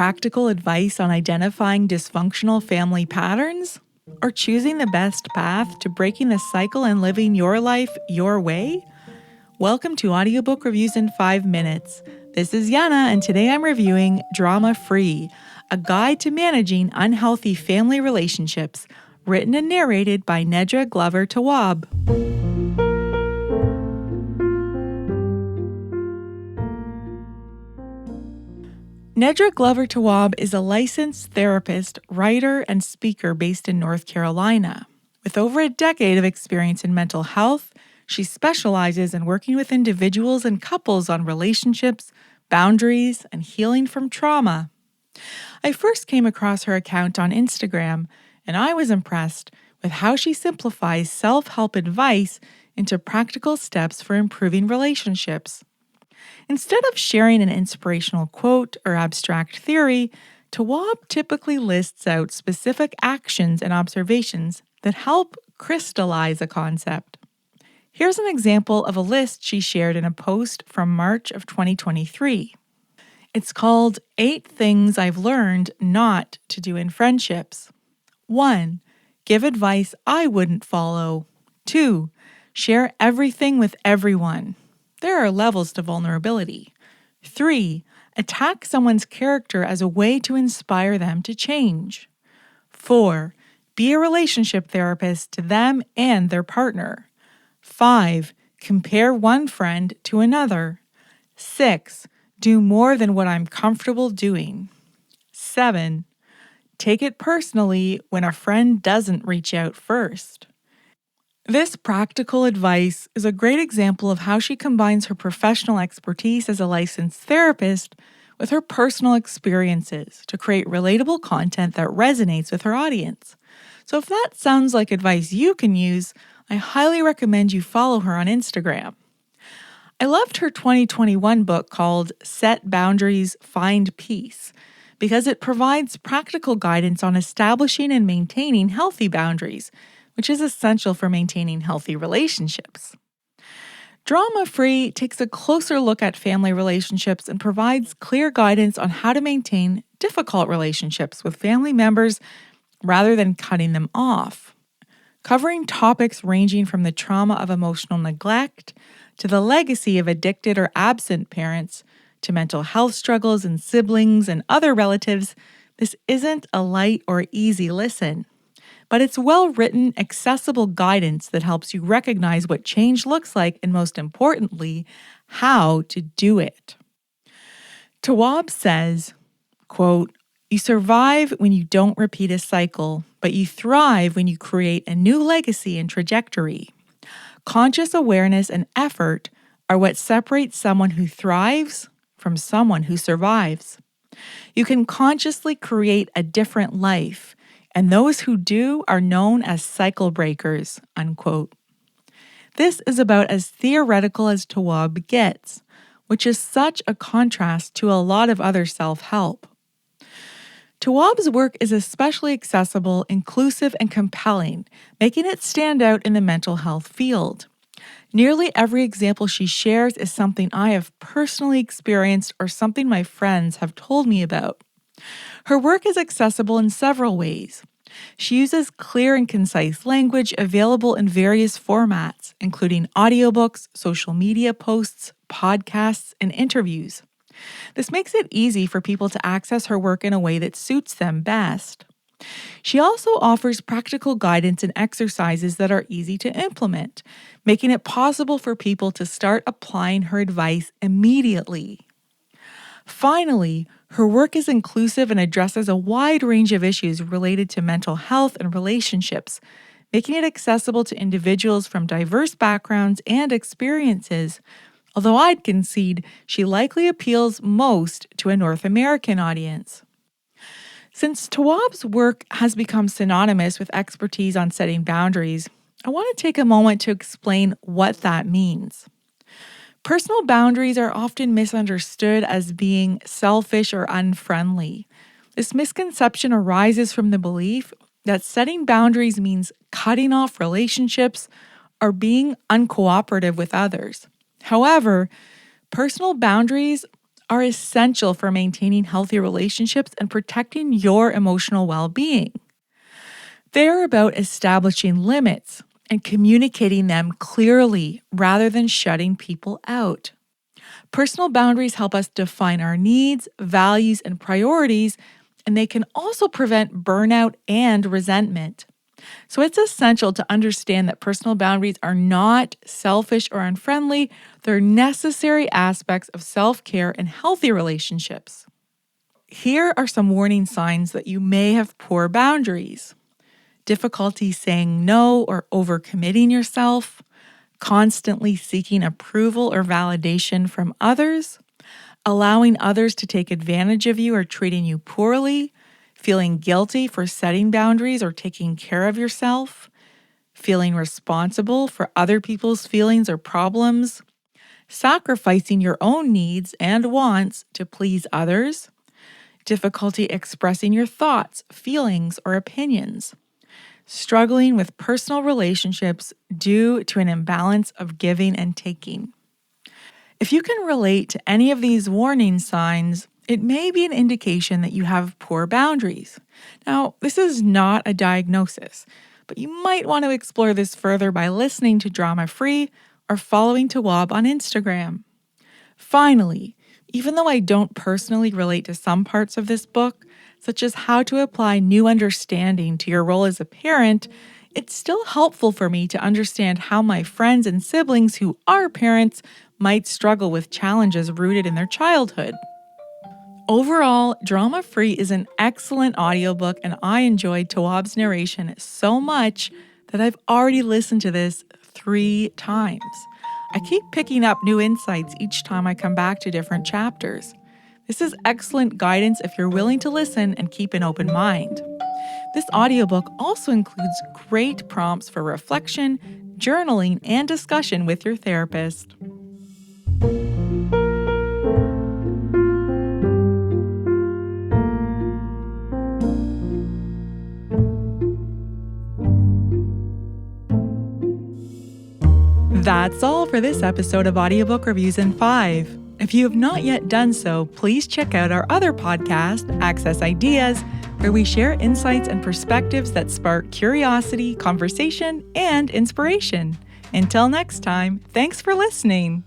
practical advice on identifying dysfunctional family patterns? Or choosing the best path to breaking the cycle and living your life your way? Welcome to Audiobook Reviews in 5 minutes. This is Yana, and today I'm reviewing Drama Free, a guide to managing unhealthy family relationships, written and narrated by Nedra Tawwab. Nedra Tawwab is a licensed therapist, writer, and speaker based in North Carolina. With over a decade of experience in mental health, she specializes in working with individuals and couples on relationships, boundaries, and healing from trauma. I first came across her account on Instagram, and I was impressed with how she simplifies self-help advice into practical steps for improving relationships. Instead of sharing an inspirational quote or abstract theory, Tawwab typically lists out specific actions and observations that help crystallize a concept. Here's an example of a list she shared in a post from March of 2023. It's called 8 Things I've Learned Not to Do in Friendships. 1. Give advice I wouldn't follow. 2. Share everything with everyone. There are levels to vulnerability. 3. Attack someone's character as a way to inspire them to change. 4. Be a relationship therapist to them and their partner. 5. Compare one friend to another. 6. Do more than what I'm comfortable doing. 7. Take it personally when a friend doesn't reach out first. This practical advice is a great example of how she combines her professional expertise as a licensed therapist with her personal experiences to create relatable content that resonates with her audience. So if that sounds like advice you can use, I highly recommend you follow her on Instagram. I loved her 2021 book called Set Boundaries, Find Peace, because it provides practical guidance on establishing and maintaining healthy boundaries, which is essential for maintaining healthy relationships. Drama Free takes a closer look at family relationships and provides clear guidance on how to maintain difficult relationships with family members rather than cutting them off, covering topics ranging from the trauma of emotional neglect to the legacy of addicted or absent parents to mental health struggles in siblings and other relatives. This isn't a light or easy listen, but it's well-written, accessible guidance that helps you recognize what change looks like and, most importantly, how to do it. Tawwab says, quote, "You survive when you don't repeat a cycle, but you thrive when you create a new legacy and trajectory. Conscious awareness and effort are what separates someone who thrives from someone who survives. You can consciously create a different life, and those who do are known as cycle breakers," unquote. This is about as theoretical as Tawwab gets, which is such a contrast to a lot of other self-help. Tawwab's work is especially accessible, inclusive, and compelling, making it stand out in the mental health field. Nearly every example she shares is something I have personally experienced or something my friends have told me about. Her work is accessible in several ways. She uses clear and concise language available in various formats, including audiobooks, social media posts, podcasts, and interviews. This makes it easy for people to access her work in a way that suits them best. She also offers practical guidance and exercises that are easy to implement, making it possible for people to start applying her advice immediately. Finally, her work is inclusive and addresses a wide range of issues related to mental health and relationships, making it accessible to individuals from diverse backgrounds and experiences, although I'd concede she likely appeals most to a North American audience. Since Tawwab's work has become synonymous with expertise on setting boundaries, I want to take a moment to explain what that means. Personal boundaries are often misunderstood as being selfish or unfriendly. This misconception arises from the belief that setting boundaries means cutting off relationships or being uncooperative with others. However, personal boundaries are essential for maintaining healthy relationships and protecting your emotional well-being. They're about establishing limits and communicating them clearly rather than shutting people out. Personal boundaries help us define our needs, values, and priorities, and they can also prevent burnout and resentment. So it's essential to understand that personal boundaries are not selfish or unfriendly. They're necessary aspects of self-care and healthy relationships. Here are some warning signs that you may have poor boundaries. Difficulty saying no or overcommitting yourself, constantly seeking approval or validation from others, allowing others to take advantage of you or treating you poorly, feeling guilty for setting boundaries or taking care of yourself, feeling responsible for other people's feelings or problems, sacrificing your own needs and wants to please others, difficulty expressing your thoughts, feelings, or opinions, struggling with personal relationships due to an imbalance of giving and taking. If you can relate to any of these warning signs, it may be an indication that you have poor boundaries. Now, this is not a diagnosis, but you might want to explore this further by listening to Drama Free or following Tawwab on Instagram. Finally, even though I don't personally relate to some parts of this book, such as how to apply new understanding to your role as a parent, it's still helpful for me to understand how my friends and siblings who are parents might struggle with challenges rooted in their childhood. Overall, Drama Free is an excellent audiobook, and I enjoyed Tawwab's narration so much that I've already listened to this 3 times. I keep picking up new insights each time I come back to different chapters. This is excellent guidance if you're willing to listen and keep an open mind. This audiobook also includes great prompts for reflection, journaling, and discussion with your therapist. That's all for this episode of Audiobook Reviews in 5. If you have not yet done so, please check out our other podcast, Access Ideas, where we share insights and perspectives that spark curiosity, conversation, and inspiration. Until next time, thanks for listening.